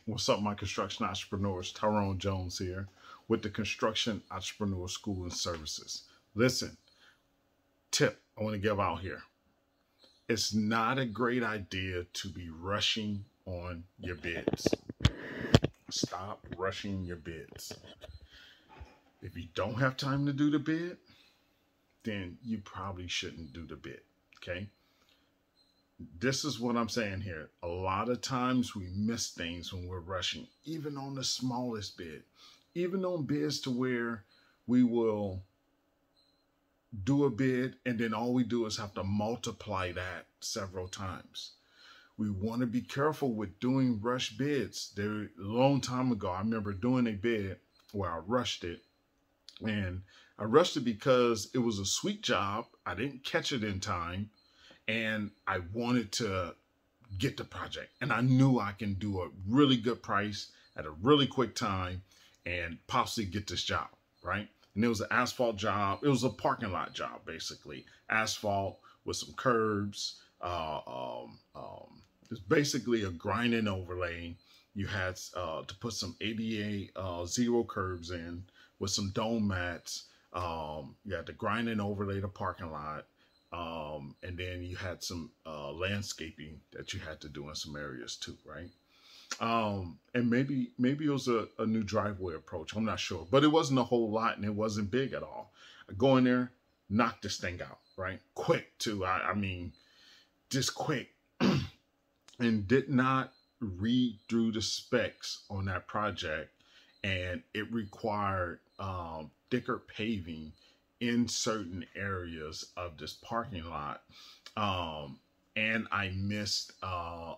What's up, my construction entrepreneurs? Tyrone Jones here with the Construction Entrepreneur School and Services. Listen, tip I want to give out here. It's not a great idea to be rushing on your bids. Stop rushing your bids. If you don't have time to do the bid, then you probably shouldn't do the bid, okay? This is what I'm saying here. A lot of times we miss things when we're rushing, even on the smallest bid, even on bids to where we will do a bid and then all we do is have to multiply that several times. We want to be careful with doing rush bids. There, a long time ago, I remember doing a bid where I rushed it, and I rushed it because it was a sweet job. I didn't catch it in time. And I wanted to get the project, and I knew I can do a really good price at a really quick time and possibly get this job, right? And it was an asphalt job. It was a parking lot job, basically. Asphalt with some curbs. It's basically a grinding overlay. You had to put some ADA zero curbs in with some dome mats. You had to grind and overlay the parking lot. And then you had some landscaping that you had to do in some areas too, right? And maybe it was a new driveway approach. I'm not sure, but it wasn't a whole lot, and it wasn't big at all. I go in there, knock this thing out, right? Quick too. I mean, just quick, and did not read through the specs on that project, and it required thicker paving in certain areas of this parking lot. And I missed a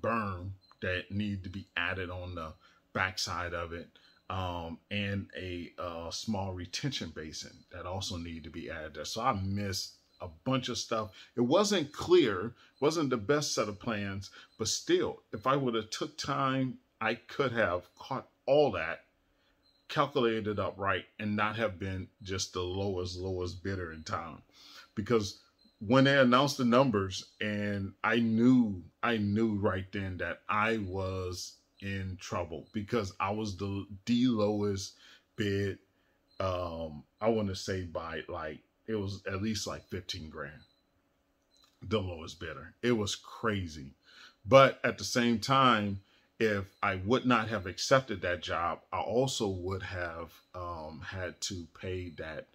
berm that needed to be added on the backside of it, and a small retention basin that also needed to be added there. So I missed a bunch of stuff. It wasn't clear, wasn't the best set of plans, but still, if I would have took time, I could have caught all that, calculated it up right, and not have been just the lowest bidder in town. Because when they announced the numbers, and I knew right then that I was in trouble because I was the lowest bid. I want to say by it was at least like 15 grand, the lowest bidder. It was crazy. But at the same time, if I would not have accepted that job, I also would have had to pay that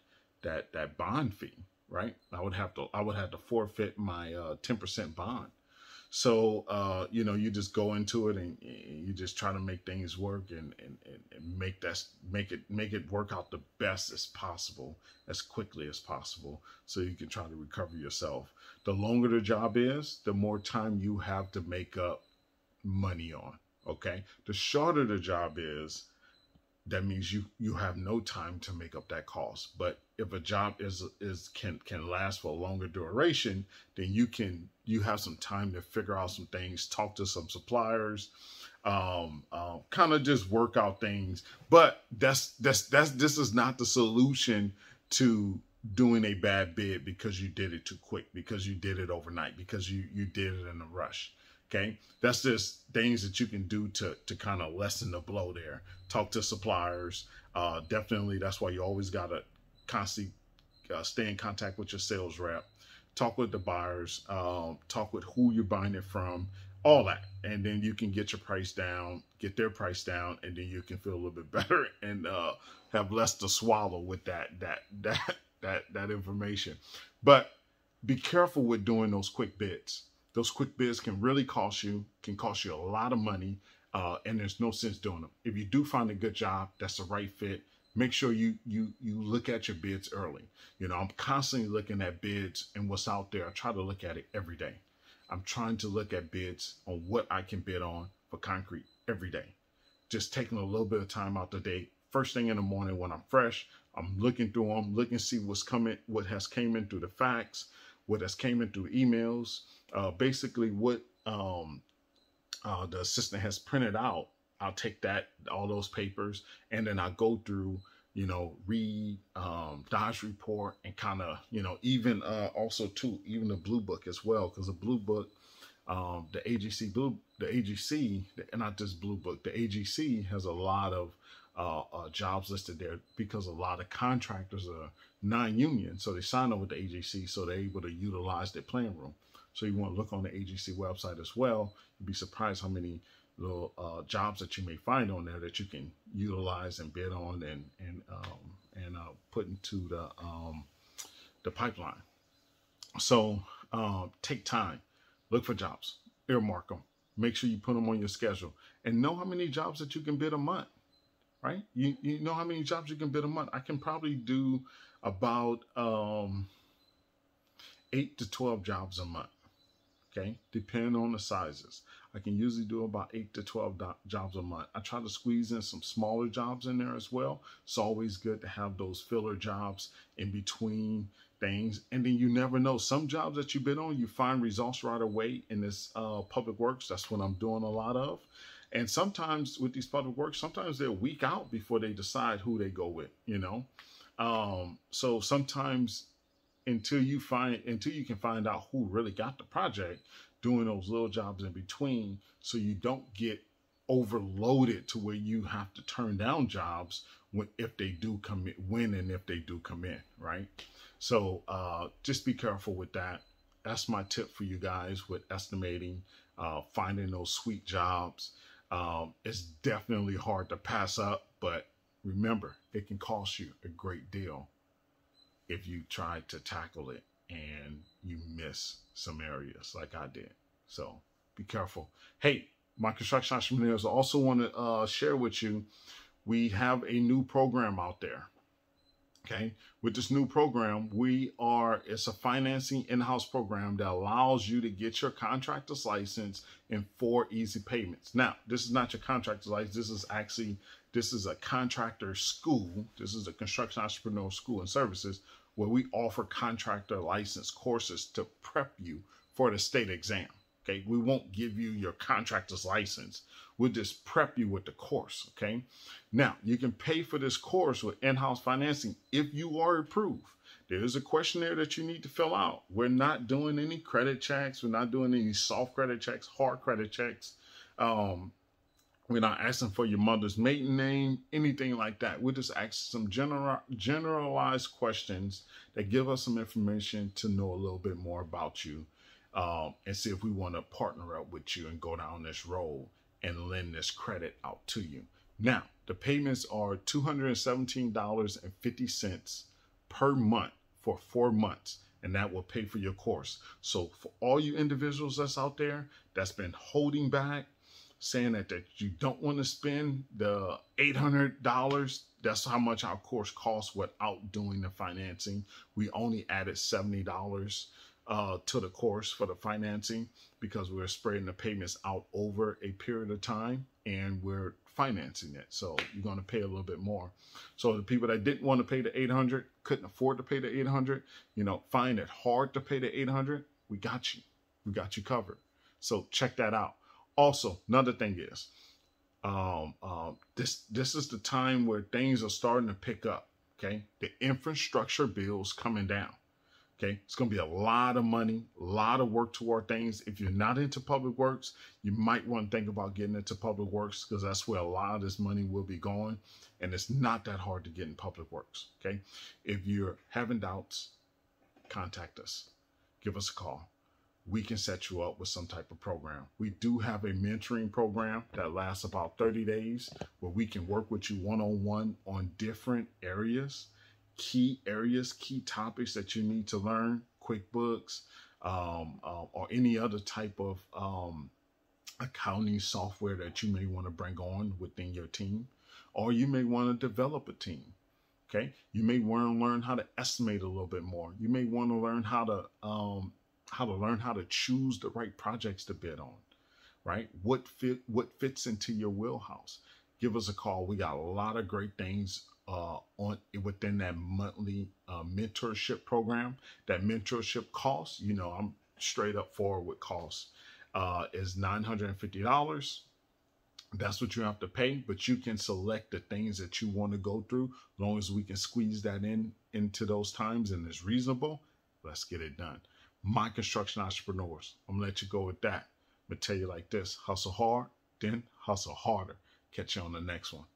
bond fee, right? I would have to forfeit my 10% bond. So you just go into it and you just try to make things work and make it work out the best as possible, as quickly as possible, so you can try to recover yourself. The longer the job is, the more time you have to make up money on. Okay, the shorter the job is, that means you have no time to make up that cost. But if a job can last for a longer duration, then you have some time to figure out some things, talk to some suppliers, kind of just work out things. But this is not the solution to doing a bad bid because you did it too quick, because you did it overnight, because you did it in a rush. Okay, that's just things that you can do to kind of lessen the blow there. Talk to suppliers. Definitely, that's why you always got to constantly stay in contact with your sales rep. Talk with the buyers. Talk with who you're buying it from. All that, and then you can get your price down, get their price down, and then you can feel a little bit better and have less to swallow with that information. But be careful with doing those quick bids. Those quick bids can really cost you a lot of money, and there's no sense doing them. If you do find a good job that's the right fit, make sure you look at your bids early. I'm constantly looking at bids and what's out there. I try to look at it every day. I'm trying to look at bids on what I can bid on for concrete every day. Just taking a little bit of time out the day. First thing in the morning when I'm fresh, I'm looking through them, looking to see what has came in through the fax, what has came in through emails. Basically what the assistant has printed out. I'll take all those papers, and then I'll go through, read Dodge report, and kind of, even also too, even the blue book as well, because the blue book The AGC, and not just Blue Book, the AGC has a lot of jobs listed there because a lot of contractors are non-union, so they sign up with the AGC, so they're able to utilize their plan room. So you want to look on the AGC website as well. You'd be surprised how many little jobs that you may find on there that you can utilize and bid on and put into the pipeline. So take time, look for jobs, earmark them, make sure you put them on your schedule, and know how many jobs that you can bid a month. Right? You know how many jobs you can bid a month. I can probably do about 8 to 12 jobs a month. Okay, depending on the sizes. I can usually do about 8 to 12 jobs a month. I try to squeeze in some smaller jobs in there as well. It's always good to have those filler jobs in between things. And then you never know. Some jobs that you bid on, you find results right away in this public works. That's what I'm doing a lot of. And sometimes with these public works, sometimes they're a week out before they decide who they go with, you know. So sometimes until you can find out who really got the project, doing those little jobs in between, so you don't get overloaded to where you have to turn down jobs when and if they do come in, right? So just be careful with that. That's my tip for you guys with estimating, finding those sweet jobs. It's definitely hard to pass up, but remember, it can cost you a great deal if you try to tackle it and you miss some areas like I did. So be careful. Hey, my construction entrepreneurs, I also want to share with you, we have a new program out there. Okay, with this new program, it's a financing in-house program that allows you to get your contractor's license in 4 easy payments. Now, this is not your contractor's license. This is a contractor school. This is a construction entrepreneur school and services where we offer contractor license courses to prep you for the state exam. Okay, we won't give you your contractor's license. We'll just prep you with the course. Okay, now you can pay for this course with in-house financing if you are approved. There's a questionnaire that you need to fill out. We're not doing any credit checks. We're not doing any soft credit checks, hard credit checks. We're not asking for your mother's maiden name, anything like that. We're just asking some generalized questions that give us some information to know a little bit more about you. And see if we want to partner up with you and go down this road and lend this credit out to you. Now, the payments are $217.50 per month for 4 months, and that will pay for your course. So for all you individuals that's out there that's been holding back, saying that you don't want to spend the $800, that's how much our course costs without doing the financing. We only added $70 to the course for the financing because we're spreading the payments out over a period of time and we're financing it. So you're going to pay a little bit more. So the people that didn't want to pay the $800, couldn't afford to pay the $800, find it hard to pay the $800, we got you. We got you covered. So check that out. Also, another thing is, this is the time where things are starting to pick up. Okay. The infrastructure bill's coming down. Okay, it's going to be a lot of money, a lot of work toward things. If you're not into public works, you might want to think about getting into public works because that's where a lot of this money will be going. And it's not that hard to get in public works. Okay, if you're having doubts, contact us. Give us a call. We can set you up with some type of program. We do have a mentoring program that lasts about 30 days where we can work with you one-on-one on different areas. Key topics that you need to learn, QuickBooks, or any other type of accounting software that you may want to bring on within your team, or you may want to develop a team. Okay, you may want to learn how to estimate a little bit more. You may want to learn how to choose the right projects to bid on. Right, what fits into your wheelhouse? Give us a call. We got a lot of great things within that monthly mentorship program. That mentorship cost, I'm straight up forward with costs, is $950. That's what you have to pay, but you can select the things that you want to go through. As long as we can squeeze that into those times and it's reasonable, let's get it done. My construction entrepreneurs, I'm gonna let you go with that. I'm going to tell you like this: hustle hard, then hustle harder. Catch you on the next one.